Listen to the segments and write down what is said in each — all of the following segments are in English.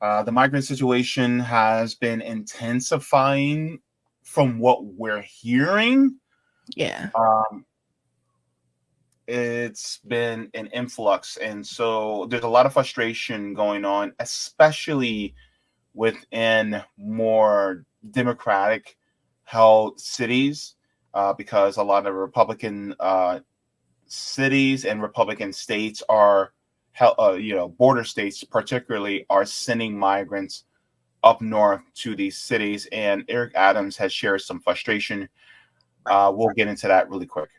The migrant situation has been intensifying from what we're hearing. Yeah. It's been an influx. And so there's a lot of frustration going on, especially within more democratic held cities, because a lot of Republican cities and Republican states are, border states particularly, are sending migrants up north to these cities. And Eric Adams has shared some frustration. We'll get into that really quick.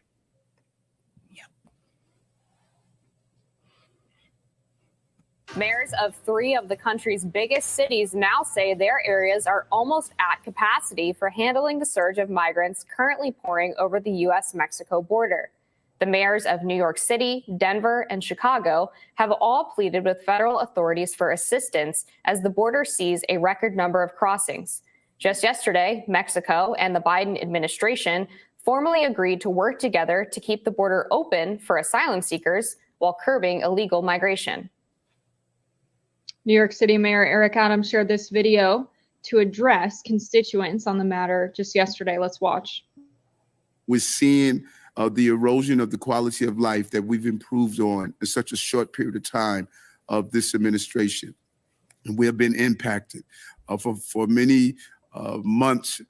Mayors of 3 of the country's biggest cities now say their areas are almost at capacity for handling the surge of migrants currently pouring over the U.S.-Mexico border. The mayors of New York City, Denver, and Chicago have all pleaded with federal authorities for assistance as the border sees a record number of crossings. Just yesterday, Mexico and the Biden administration formally agreed to work together to keep the border open for asylum seekers while curbing illegal migration. New York City Mayor Eric Adams shared this video to address constituents on the matter just yesterday. Let's watch. We're seeing the erosion of the quality of life that we've improved on in such a short period of time of this administration. And we have been impacted. For many months,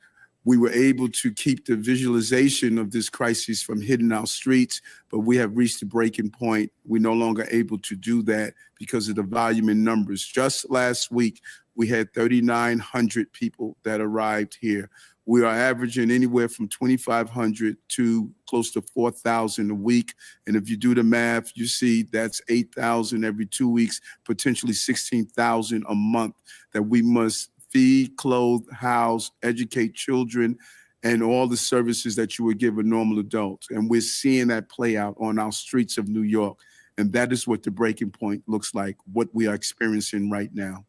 we were able to keep the visualization of this crisis from hitting our streets, but we have reached a breaking point. We're no longer able to do that because of the volume in numbers. Just last week, we had 3,900 people that arrived here. We are averaging anywhere from 2,500 to close to 4,000 a week. And if you do the math, you see that's 8,000 every 2 weeks, potentially 16,000 a month that we must feed, clothe, house, educate children, and all the services that you would give a normal adult. And we're seeing that play out on our streets of New York. And that is what the breaking point looks like, what we are experiencing right now.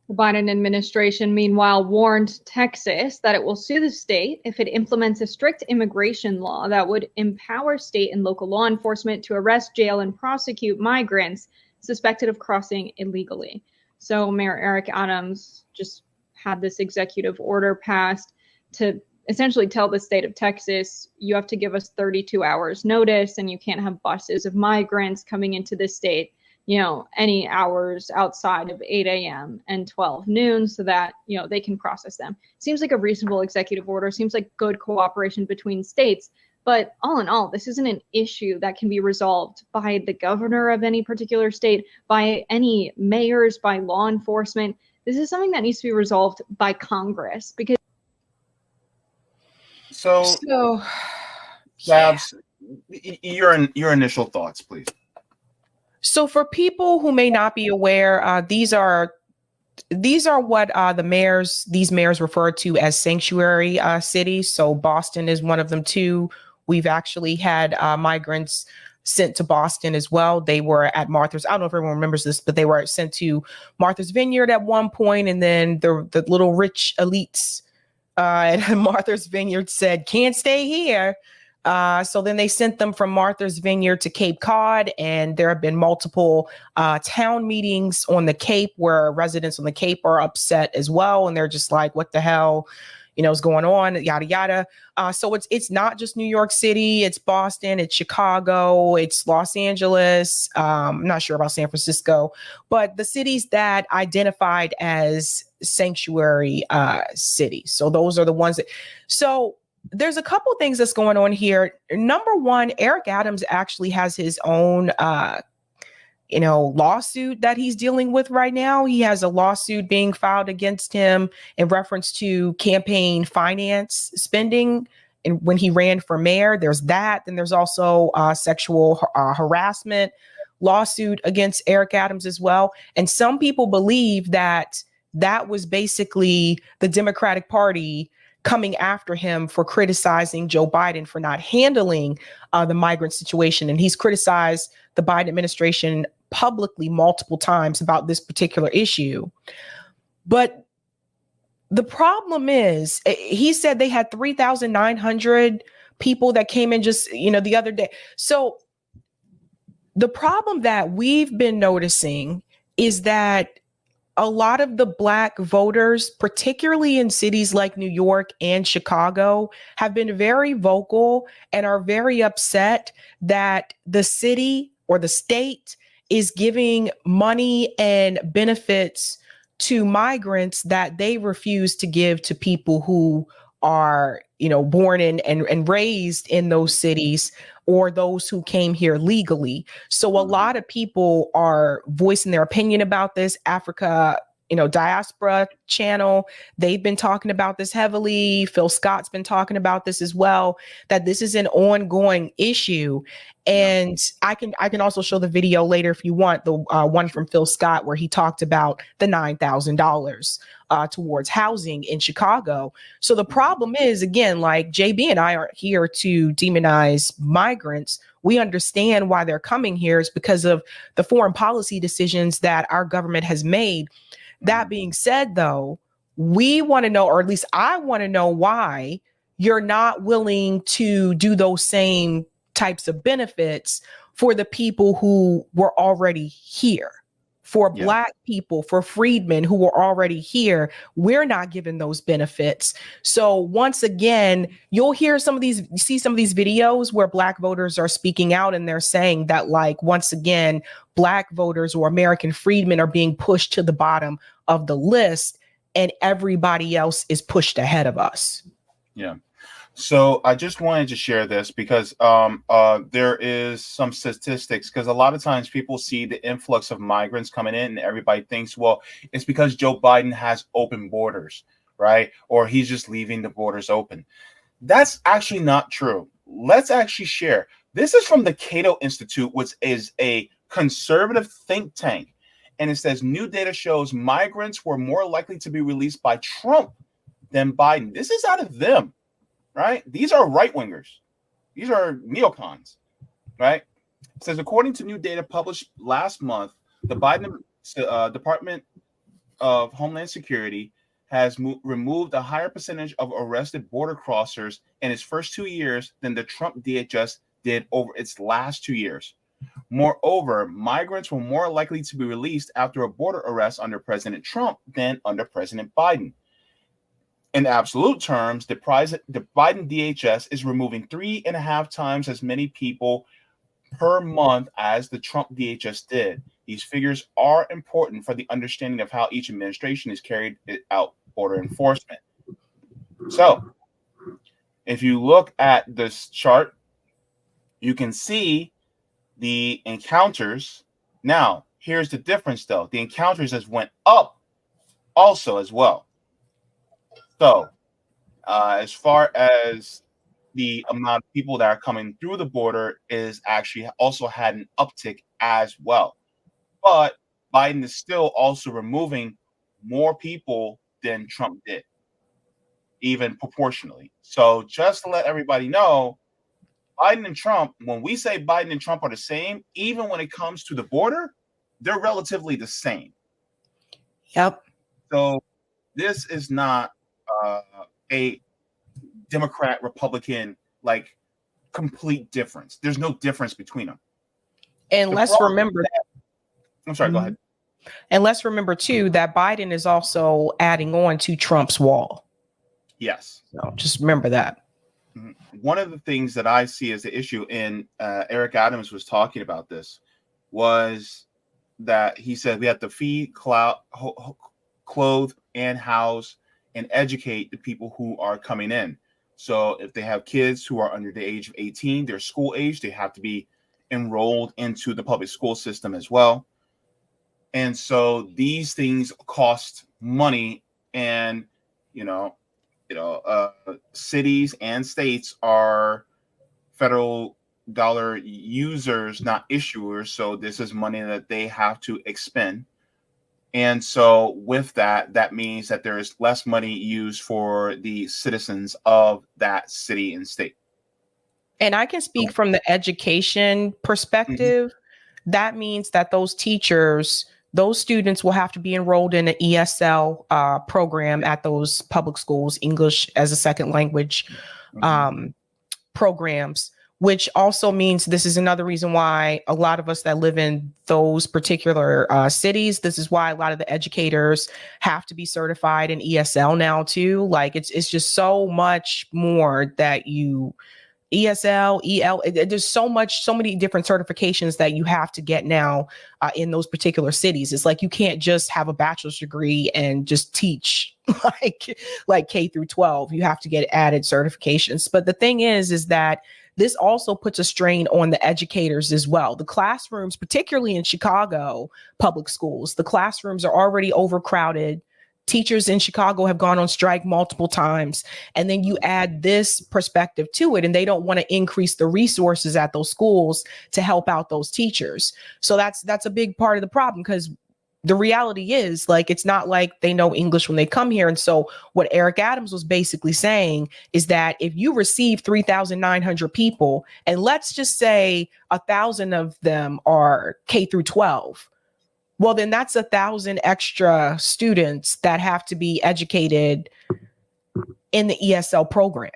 The Biden administration, meanwhile, warned Texas that it will sue the state if it implements a strict immigration law that would empower state and local law enforcement to arrest, jail, and prosecute migrants suspected of crossing illegally. So Mayor Eric Adams just had this executive order passed to essentially tell the state of Texas, you have to give us 32 hours notice and you can't have buses of migrants coming into the state, any hours outside of 8 a.m. and 12 noon so that, they can process them. Seems like a reasonable executive order, seems like good cooperation between states. But all in all, this isn't an issue that can be resolved by the governor of any particular state, by any mayors, by law enforcement. This is something that needs to be resolved by Congress. Because Babs, your initial thoughts, please. So for people who may not be aware, these are what these mayors refer to as sanctuary cities. So Boston is one of them too. We've actually had migrants sent to Boston as well. They were at Martha's. I don't know if everyone remembers this, but they were sent to Martha's Vineyard at one point, and then the little rich elites at Martha's Vineyard said, "Can't stay here." So then they sent them from Martha's Vineyard to Cape Cod, and there have been multiple town meetings on the Cape where residents on the Cape are upset as well, and they're just like, "What the hell?" Is going on, yada, yada. So it's not just New York City, it's Boston, it's Chicago, it's Los Angeles. I'm not sure about San Francisco, but the cities that identified as sanctuary cities. So those are the ones that, so there's a couple things that's going on here. Number one, Eric Adams actually has his own lawsuit that he's dealing with right now. He has a lawsuit being filed against him in reference to campaign finance spending. And when he ran for mayor, there's that. Then there's also sexual harassment lawsuit against Eric Adams as well. And some people believe that that was basically the Democratic Party coming after him for criticizing Joe Biden for not handling the migrant situation. And he's criticized the Biden administration publicly multiple times about this particular issue. But the problem is, he said they had 3,900 people that came in just, the other day. So the problem that we've been noticing is that a lot of the Black voters, particularly in cities like New York and Chicago, have been very vocal and are very upset that the city or the state is giving money and benefits to migrants that they refuse to give to people who are, born in and raised in those cities, or those who came here legally. So a lot of people are voicing their opinion about this. Africa, Diaspora channel, they've been talking about this heavily. Phil Scott's been talking about this as well, that this is an ongoing issue. And I can also show the video later if you want, the one from Phil Scott where he talked about the $9,000 towards housing in Chicago. So the problem is, again, like JB and I aren't here to demonize migrants. We understand why they're coming here is because of the foreign policy decisions that our government has made. That being said, though, we want to know, or at least I want to know, why you're not willing to do those same types of benefits for the people who were already here. For Black people, for freedmen who were already here, we're not given those benefits. So once again, you'll see some of these videos where Black voters are speaking out and they're saying that, like, once again, Black voters or American freedmen are being pushed to the bottom of the list and everybody else is pushed ahead of us. Yeah. So I just wanted to share this because there is some statistics, because a lot of times people see the influx of migrants coming in and everybody thinks, well, it's because Joe Biden has open borders, right? Or he's just leaving the borders open. That's actually not true. Let's actually share. This is from the Cato Institute, which is a conservative think tank. And it says new data shows migrants were more likely to be released by Trump than Biden. This is out of them. Right? These are right-wingers. These are neocons, right? It says, according to new data published last month, the Biden Department of Homeland Security has removed a higher percentage of arrested border crossers in its first 2 years than the Trump DHS did over its last 2 years. Moreover, migrants were more likely to be released after a border arrest under President Trump than under President Biden. In absolute terms, the Biden DHS is removing 3.5 times as many people per month as the Trump DHS did. These figures are important for the understanding of how each administration has carried out border enforcement. So, if you look at this chart, you can see the encounters. Now, here's the difference, though. The encounters has went up also as well. So, as far as the amount of people that are coming through the border is actually also had an uptick as well. But Biden is still also removing more people than Trump did, even proportionally. So just to let everybody know, Biden and Trump, when we say Biden and Trump are the same, even when it comes to the border, they're relatively the same. Yep. So this is not a Democrat, Republican, like complete difference. There's no difference between them. And let's remember that. I'm sorry, go ahead. And let's remember too that Biden is also adding on to Trump's wall. Yes. So just remember that. One of the things that I see as the issue, and Eric Adams was talking about this, was that he said we have to feed, clothe, and house and educate the people who are coming in. So if they have kids who are under the age of 18, they're school age, they have to be enrolled into the public school system as well. And so these things cost money, and cities and states are federal dollar users, not issuers. So this is money that they have to expend. And so with that, that means that there is less money used for the citizens of that city and state. And I can speak from the education perspective. Mm-hmm. That means that those teachers, those students will have to be enrolled in an ESL program at those public schools, English as a second language programs, which also means this is another reason why a lot of us that live in those particular cities, this is why a lot of the educators have to be certified in ESL now too. Like it's just so much more that you ESL, there's so many different certifications that you have to get now in those particular cities. It's like you can't just have a bachelor's degree and just teach like K through 12. You have to get added certifications. But the thing is that this also puts a strain on the educators as well. The classrooms, particularly in Chicago public schools, the classrooms are already overcrowded. Teachers in Chicago have gone on strike multiple times. And then you add this perspective to it, and they don't want to increase the resources at those schools to help out those teachers. So that's a big part of the problem, because the reality is, like, it's not like they know English when they come here. And so what Eric Adams was basically saying is that if you receive 3,900 people, and let's just say 1,000 of them are K through 12, well, then that's 1,000 extra students that have to be educated in the ESL program.